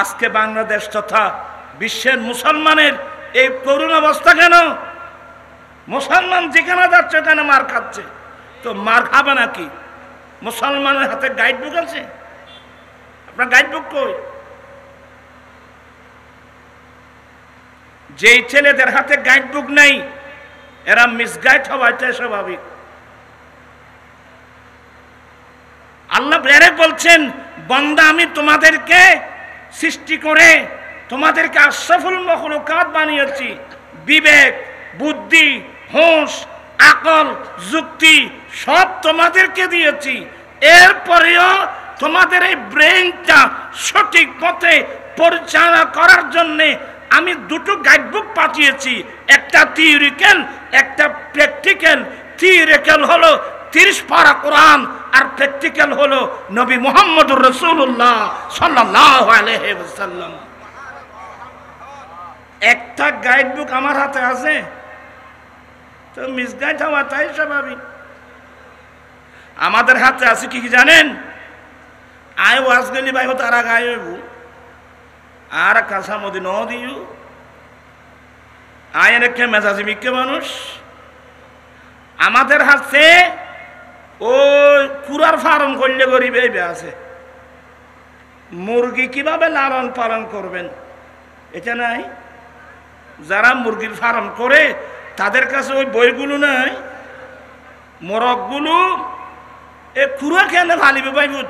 আজকে বাংলাদেশ তথা বিশ্বের মুসলমানের এই করুণ অবস্থা কেন? মুসলমান যেখানে যাচ্ছে সেখানে মার খাচ্ছে। তো মার খাবে নাকি? মুসলমানের হাতে গাইড বুক আছে? আপনার গাইড বুক কই? যেই ছেলেদের হাতে গাইড বুক নেই এরা মিসগাইড হওয়াটাই স্বাভাবিক। আল্লাহ বেরে বলছেন, বান্দা আমি তোমাদেরকে সৃষ্টি করে তোমাদেরকে আশরাফুল মাখলুকাত বানিয়েছি। বিবেক, বুদ্ধি, হোশ, আকল, যুক্তি সব তোমাদেরকে দিয়েছি। এরপরেও তোমাদের এই ব্রেনটা সঠিক পথে পরিচালনা করার জন্য আমি দুটো গাইডবুক পাঠিয়েছি, একটা থিওরিক্যাল, একটা প্র্যাকটিক্যাল। থিওরিক্যাল হলো 30 পারা কোরআন, আর প্র্যাকটিক্যাল হলো নবী মুহাম্মদুর রাসূলুল্লাহ সাল্লাল্লাহু আলাইহি ওয়াসাল্লাম। একটা গাইডবুক আমার হাতে আছে, তো মিসগাইড হওয়াটাই স্বাভাবিক। আমাদের হাতে আছে কি কি জানেন? আয় ওয়াজ গেলি ভাই তারা গাইব আর কাঁচা মদি ন দিও আয় রেখে মেজাজি মিক্কে মানুষ। আমাদের হাতে ওই কুরার ফার্ম করলে গরিবে আছে, মুরগি কিভাবে লালন পালন করবেন এটা নাই। যারা মুরগির ফার্ম করে তাদের কাছে ওই বইগুলো নাই, মোরগগুলো এ কুরা কেন ফালিবে ভাইবুত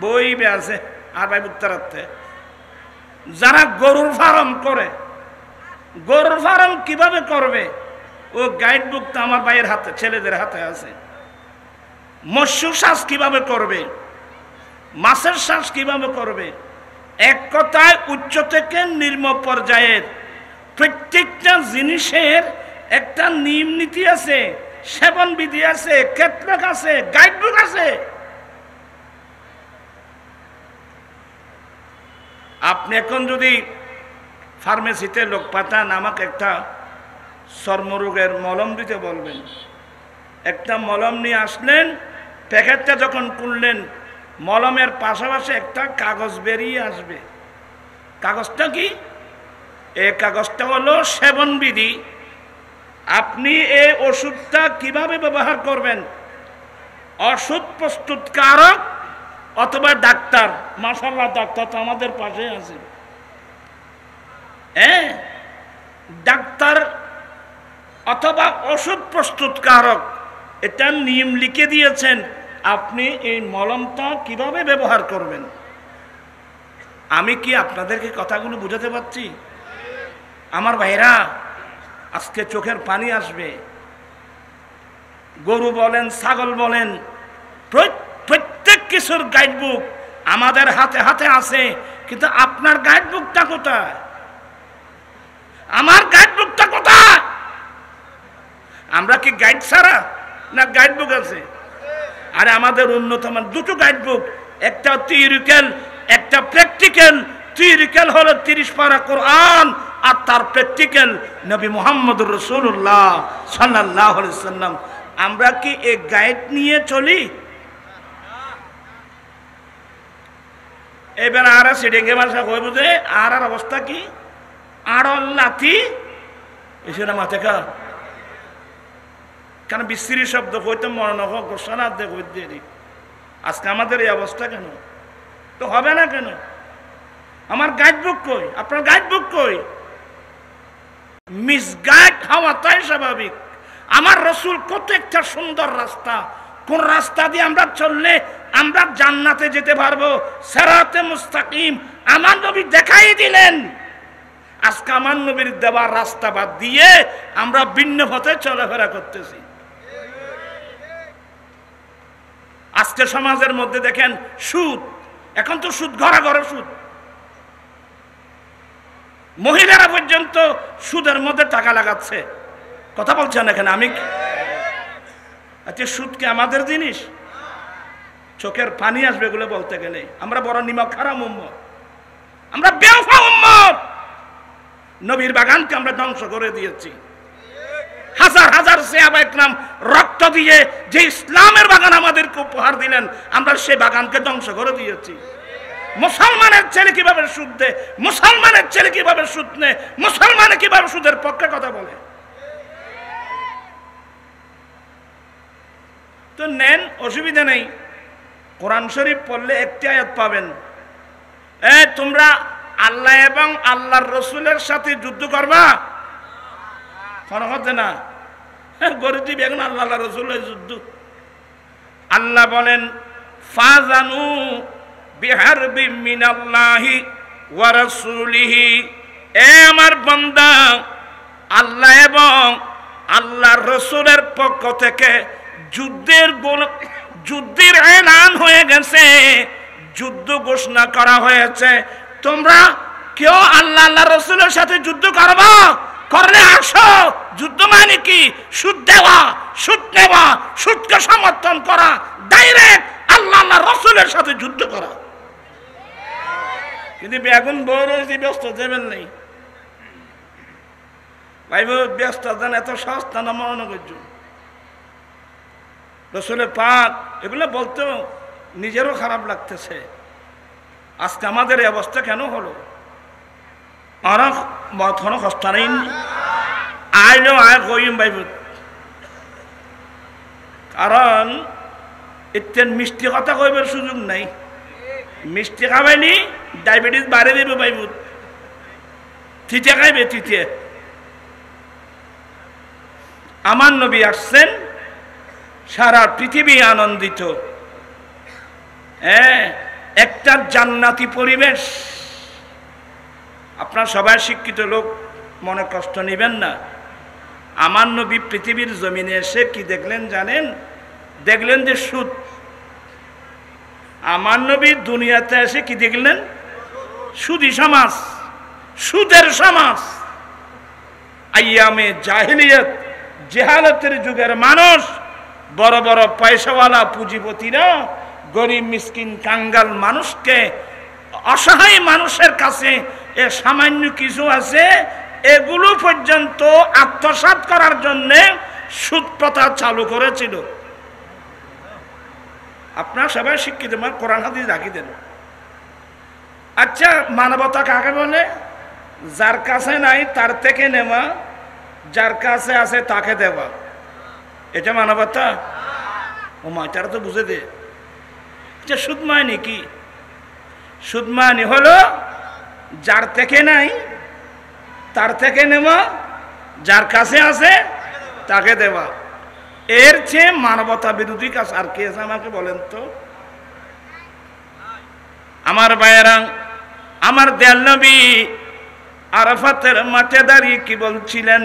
বই আছে আর ভাইবুত তারাতে। যারা গরুর ফার্ম করে, গরুর ফার্ম কিভাবে করবে ও গাইড বুক তো আমার ভাইয়ের হাতে, ছেলেদের হাতে আছে। মৎস্য চাষ কিভাবে করবে, মাছের চাষ কিভাবে করবে, এক কথায় উচ্চ থেকে নিম্ন পর্যায়ের প্রত্যেকটা জিনিসের একটা নিয়ম নীতি আছে, সেবন বিধি আছে, ক্ষেত্রক আছে, গাইড বুক আছে। আপনি এখন যদি ফার্মেসিতে লোক পাঠান, আমাকে একটা চর্মরোগের মলম দিতে বলবেন, একটা মলম নিয়ে আসলেন, প্যাকেটটা যখন খুললেন মলমের পাশাপাশি একটা কাগজ বেরিয়ে আসবে। কাগজটা কি? এই কাগজটা হলো সেবন বিধি। আপনি এই ওষুধটা কিভাবে ব্যবহার করবেন, ওষুধ প্রস্তুতকারক অথবা ডাক্তার, মাশাআল্লাহ ডাক্তার তো আমাদের পাশে আছে, হ্যাঁ, ডাক্তার অথবা ওষুধ প্রস্তুতকারক এটা নিয়ম লিখে দিয়েছেন আপনি এই মলমটা কিভাবে ব্যবহার করবেন। আমি কি আপনাদেরকে কথাগুলো বুঝাতে পারছি? আমার ভাইরা, আজকে চোখের পানি আসবে। গরু বলেন, ছাগল বলেন, প্রত্যেক কিছুর গাইডবুক আমাদের হাতে হাতে আছে, কিন্তু আপনার গাইডবুকটা কোথায়? আমার গাইডবুকটা কোথায়? আমরা কি গাইড ছাড়া না গাইডবুক আছে? আরে আমাদের উন্নত দুটো গাইডবুক, একটা থিওরিক্যাল, একটা প্র্যাকটিক্যাল। থিওরিক্যাল হলো 30 পারা কোরআন, আর তার প্র্যাকটিক্যাল নবী মুহাম্মদুর রাসূলুল্লাহ সাল্লাল্লাহু আলাইহি ওয়াসাল্লাম। আমরা কি এই গাইড নিয়ে চলি? এবার আর সিডেঙ্গে ভাষা কই বুঝে আর অবস্থা কি? আড়ল লাথি এসে না মাথে কা কেন বিশ্রী শব্দ কইতে মনে নখ গোসানা দে কই দিয়ে। আজকে আমাদের এই অবস্থা কেন? তো হবে না কেন? আমার গাইডবুক কই? আপনার গাইডবুক কই? মিসগাইড হওয়াটাই স্বাভাবিক। আমার রসুল কত একটা সুন্দর রাস্তা, কোন রাস্তা দিয়ে আমরা চললে আমরা জান্নাতে যেতে পারবো, সিরাতে মুস্তাকিম আমার নবী দেখাই দিলেন। আজকে আমার নবীর দেওয়ার রাস্তা বাদ দিয়ে আমরা ভিন্ন পথে চলাফেরা করতেছি। আজকে সমাজের মধ্যে দেখেন সুদ, এখন তো সুদ ঘরে ঘরে সুদ, মহিলারা পর্যন্ত সুদের মধ্যে টাকা লাগাচ্ছে। কথা বলছেন এখানে আমি? আচ্ছা, সুদ কি আমাদের জিনিস? চোখের পানি আসবে এগুলো বলতে গেলে। আমরা বড় নিমক হারাম উম্মত, আমরা বেওফা উম্মত। নবীর বাগানকে আমরা ধ্বংস করে দিয়েছি। হাজার হাজার সাহাবা ইকরাম রক্ত দিয়ে যে ইসলামের বাগান আমাদেরকে উপহার দিলেন, আমরা সেই বাগানকে ধ্বংস করে দিয়েছি। মুসলমানের ছেলে কিভাবে সুদ দেয়, মুসলমানের ছেলে কিভাবে সুদ নেয়, মুসলমানে কিভাবে সুদের পক্ষে কথা বলে। তো নেন, অসুবিধা নেই। কোরআন শরীফ পড়লে একটি আয়াত পাবেন, তোমরা আল্লাহ এবং আল্লাহর রসুলের সাথে যুদ্ধ করবা, কোনো হতে না। গরিব এখন আল্লাহ রসুলের যুদ্ধ। আল্লাহ বলেন ফাজানু বিহারবি মিনাল্লাহি ওয়া রাসূলিহি, এ আমার বান্দা, আল্লাহ এবং আল্লাহর রসুলের পক্ষ থেকে যুদ্ধের এলান হয়ে গেছে, যুদ্ধ ঘোষণা করা হয়েছে। তোমরা কেউ আল্লাহ আল্লাহ রসুলের সাথে যুদ্ধ করবা, করলে আসো। যুদ্ধ মানে কি? সুদ দেওয়া, সুদ নেওয়া, সুদকে সমর্থন করা, ডাইরেক্ট আল্লাহ আল্লাহ রসুলের সাথে যুদ্ধ করা। কিন্তু এখন বড় ব্যস্ত দেবেন নেই ভাই, ব্যস্ত দেন, এত সস্তা না মনে করছো। রসুলের পাক এগুলো বলতেও নিজেরও খারাপ লাগতেছে। আজকে আমাদের এই অবস্থা কেন হলো? আর কোনো কষ্ট নেই, আইলেও আয় কইম ভাইব, কারণ এর মিষ্টি কথা কইবার সুযোগ নাই। মিষ্টি খাবাইনি ডায়াবেটিস বাড়ে দেবে ভাইব, তিতে খাইবে তিতে। আমার নবী আসছেন, সারা পৃথিবী আনন্দিত। একটা জান্নাতি পরিবেশ। আপনার সবাই শিক্ষিত লোক, মনে কষ্ট নেবেন না। আমার নবী পৃথিবীর জমিনে এসে কি দেখলেন জানেন? দেখলেন যে সুদ। আমার নবী দুনিয়াতে এসে কি দেখলেন? সুদী সমাজ, সুদের সমাজ। আইয়ামে জাহিলিয়াত, জেহালতের যুগের মানুষ, বড় বড় পয়সাওয়ালা পুঁজিপতিরা গরিব মিসকিন কাঙ্গাল মানুষকে, অসহায় মানুষের কাছে এ সামান্য কিছু আছে, এগুলো পর্যন্ত আত্মসাৎ করার জন্য সুদ প্রথা চালু করেছিল। আপনার সবাই শিক্ষিত, কোরআন হাদিস রাখি দেন। আচ্ছা, মানবতা কাকে বলে? যার কাছে নাই তার থেকে নেওয়া, যার কাছে আছে তাকে দেওয়া, এটা মানবতা? ও মা, তারা তো বুঝে দে। আচ্ছা, সুদ মানে কি? সুদ মানে হলো যার থেকে নাই তার থেকে নেওয়া, যার কাছে আছে তাকে দেওয়া। এর চেয়ে মানবতা বিরোধী কাজ আর কি আছে আমাকে বলেন তো? আমার ভাইয়েরা, আমার দয়াল নবী আরাফাতের মাঠে দাঁড়িয়ে কি বলছিলেন?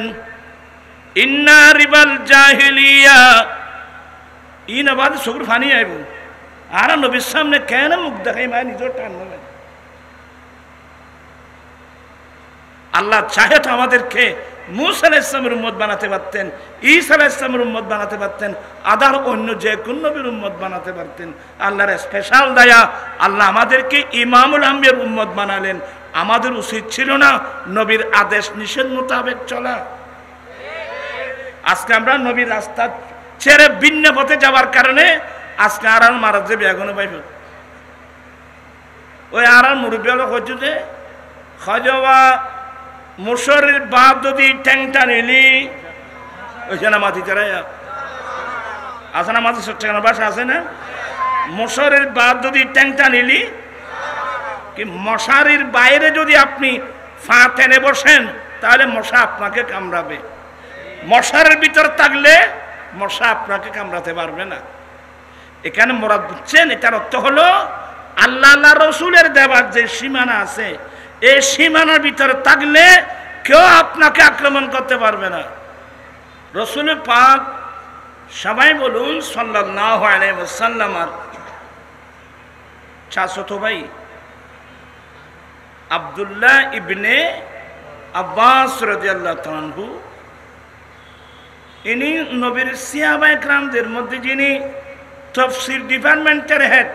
ইন্না রিবাল জাহিলিয়া, ইনাবাদ শুকুর ফানি আইব। আর নবীর সামনে কেন মুখ দেখাই মা, নিজের টান নেবেন। আল্লাহ চাহে তো আমাদেরকে মুসা আলাইহিস সালামের উম্মত বানাতে পারতেন, ঈসা আলাইহিস সালামের উম্মত বানাতে পারতেন, আদার অন্য যে কোন নবীর উম্মত বানাতে পারতেন। আল্লাহর স্পেশাল দয়া, আল্লাহ আমাদেরকে ইমামুল আম্বিয়ার উম্মত বানালেন। আমাদের উচিত ছিল না নবীর আদেশ নিষেধ মোতাবেক চলা? আজকে আমরা নবীর রাস্তা ছেড়ে ভিন্ন পথে যাওয়ার কারণে আজকে আর মারা যাবে এখনো পাইব। ওই আর মুরব্বী হলো হচ্ছে যে খজবা মুসরের বাপ যদি ট্যাংটা নিলি ওইখানে মাটি চারাই আছে না, মাটি সচ্ছাখানা বাসা আছে না? মশারির বাপ যদি ট্যাংটা নিলি, কি মশারির বাইরে যদি আপনি ফা টেনে বসেন তাহলে মশা আপনাকে কামড়াবে। মশারের ভিতর থাকলে মশা আপনাকে কামড়াতে পারবে না। এখানে মোরাদ বুঝছেন? এটার অর্থ হলো আল্লাহ আল্লাহ রসুলের দেওয়ার যে সীমানা আছে, এই সীমানার ভিতরে থাকলে কেউ আপনাকে আক্রমণ করতে পারবে না। রসুল পাক সবাই বলুন সাল্লাল্লাহু আলাইহি ওয়াসাল্লাম চাচতো ভাই আব্দুল্লাহ ইবনে আব্বাস রাদিয়াল্লাহু তাআলা আনহু, ইনি নবীর সাহাবায়ে কেরামদের মধ্যে যিনি তাফসীর ডিপার্টমেন্টের হেড,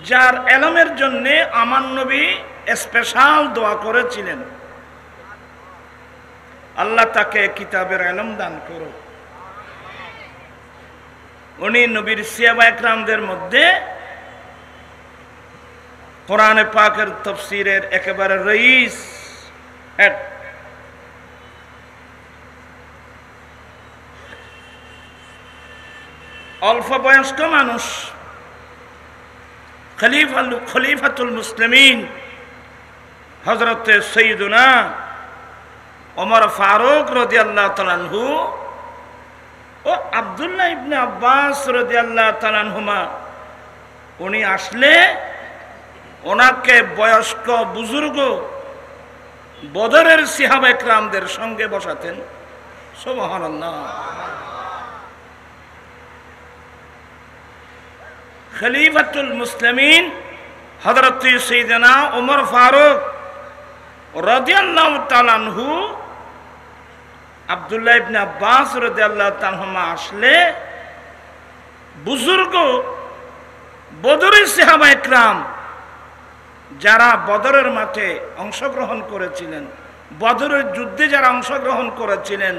যার এলমের জন্য আমার নবী স্পেশাল দোয়া করেছিলেন, আল্লাহ তাকে কিতাবের এলম দান করো। উনি নবীর সাহাবায়ে কেরামদের মধ্যে কোরআনে পাকের তাফসীরের একেবারে রইস হেড। অল্প বয়স্ক মানুষ, খলিফাতুল মুসলিমিন হযরত সাইয়্যিদুনা ওমর ফারুক রাদিয়াল্লাহু তাআলা আনহু ও আব্দুল্লাহ ইবনে আব্বাস রাদিয়াল্লাহু তাআলা আনহুমা উনি আসলে ওনাকে বয়স্ক বুজুর্গ বদরের সাহাবা ইকরামদের সঙ্গে বসাতেন। সুবহানাল্লাহ। খলিফাতুল মুসলিমিন হযরত সাইয়্যিদনা ওমর ফারুক রাদিয়াল্লাহু তাআলা আনহু আব্দুল্লাহ ইবনে আব্বাস রাদিয়াল্লাহু তাআলা আনহুমা আসলে বুজুর্গ বদরের সাহাবা ইকরাম যারা বদরের মাঠে অংশগ্রহণ করেছিলেন, বদরের যুদ্ধে যারা অংশগ্রহণ করেছিলেন,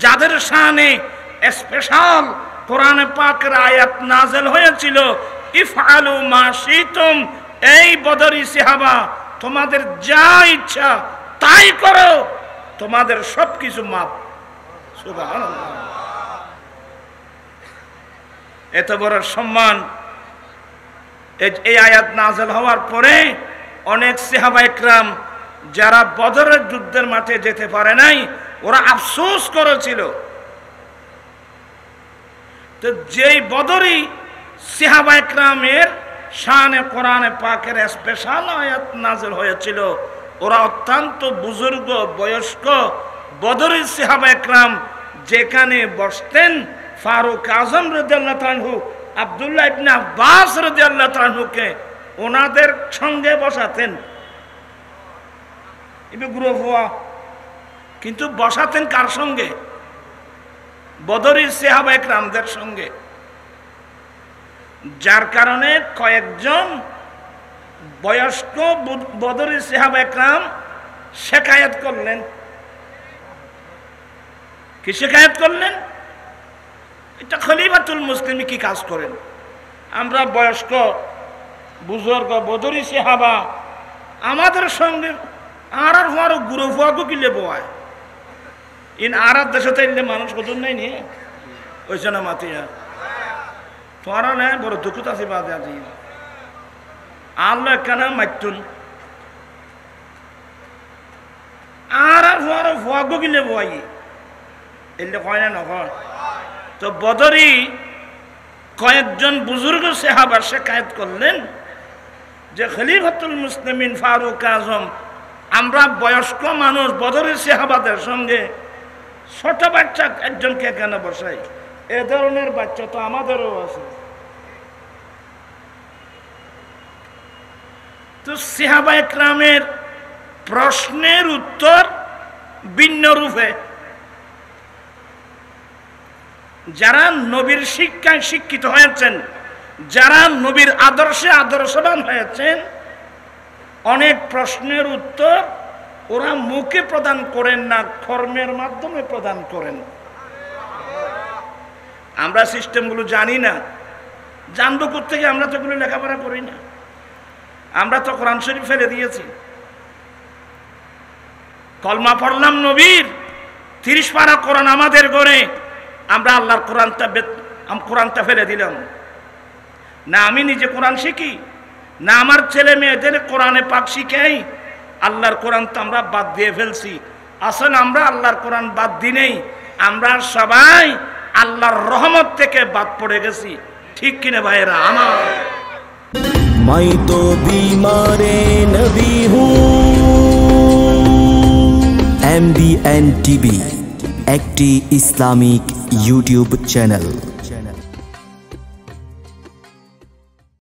যাদের শানে স্পেশাল কোরআনে পাকের আয়াত নাযিল হয়েছিল, ইফআলু মা শিতুম, এই বদরি সাহাবা তোমাদের যা ইচ্ছা তাই করো, তোমাদের সবকিছু মাফ। সুবহানাল্লাহ। এত বড় সম্মান। এই আয়াত নাযিল হওয়ার পরে অনেক সাহাবা ইকরাম যারা বদরের যুদ্ধের মাঠে যেতে পারে নাই, ওরা আফসোস করেছিল। তো যেই বদরি সাহাবা ইকরামের শানে কোরআনে পাকের স্পেশাল আয়াত নাযিল হয়েছিল, ওরা অত্যন্ত বুজুর্গ বয়স্ক বদরি সাহাবা ইকরাম যেখানে বসতেন, ফারুক আজম রাদিয়াল্লাহু তাআলা আনহু আব্দুল্লাহ ইবনে আব্বাস রাদিয়াল্লাহু তাআলা আনহুকে ওনাদের সঙ্গে বসাতেন। ইবনে গ্রুপ হওয়া, কিন্তু বসাতেন কার সঙ্গে? বদরি সাহাবা ইকরামদের সঙ্গে। যার কারণে কয়েকজন বয়স্ক বদরি সাহাবা ইকরাম শিকায়াত করলেন। কি শিকায়াত করলেন? এটা খলিফাতুল মুসলিমিন কি কাজ করেন? আমরা বয়স্ক বুজুর্গ বদরি সাহাবা আমাদের সঙ্গে আর হওয়ার গুরু ফুয়াকে কিলে বয় ইন আর দেশে তাইলে মানুষ কদর নাই নিয়ে ওইছে না মাতিয়া তোরা নেই বড় দুঃখত আছে বাদে আজি আল্লাহ কেন মাইতুন আর হওয়ার ফুয়াকে কিলে বয় এলে কয় না নয়। তো বদরি কয়েকজন বুজুর্গ সাহাবা শিকায়াত করলেন যে খলিফাতুল মুসলিমিন ফারুক আজম, আমরা বয়স্ক মানুষ বদরের সাহাবাদের সঙ্গে ছোট বাচ্চা একজনকে কেন বসাই? এ ধরনের বাচ্চা তো আমাদেরও আছে। তো সাহাবা ইকরামের প্রশ্নের উত্তর ভিন্ন রূপে, যারা নবীর শিক্ষায় শিক্ষিত হয়েছেন, যারা নবীর আদর্শে আদর্শবান হয়েছেন, অনেক প্রশ্নের উত্তর ওরা মুখে প্রদান করেন না, কর্মের মাধ্যমে প্রদান করেন। আমরা সিস্টেমগুলো জানি না, জানবো কোত্থেকে? আমরা তো এগুলো লেখাপড়া করি না। আমরা তো কোরআন শরীফ ফেলে দিয়েছি। কলমা পড়লাম নবীর, 30 পারা কোরআন আমাদের ঘরে, আমরা আল্লাহর কোরআনটা ফেলে দিলাম না। আমি নিজে কোরআন শিখি না, আমার ছেলে মেয়েদের কোরআনে পাক শিখাই। আল্লাহর কোরআন তো আমরা বাদ দিয়ে ফেলছি। আসলে আমরা আল্লাহর কোরআন বাদ দিই নেই, আমরা সবাই আল্লাহর রহমত থেকে বাদ পড়ে গেছি। ঠিক কিনা ভাইরা আমার? मैं तो बीमारे नबी हूँ। MBN TV একটি ইসলামিক ইউটিউব চ্যানেল।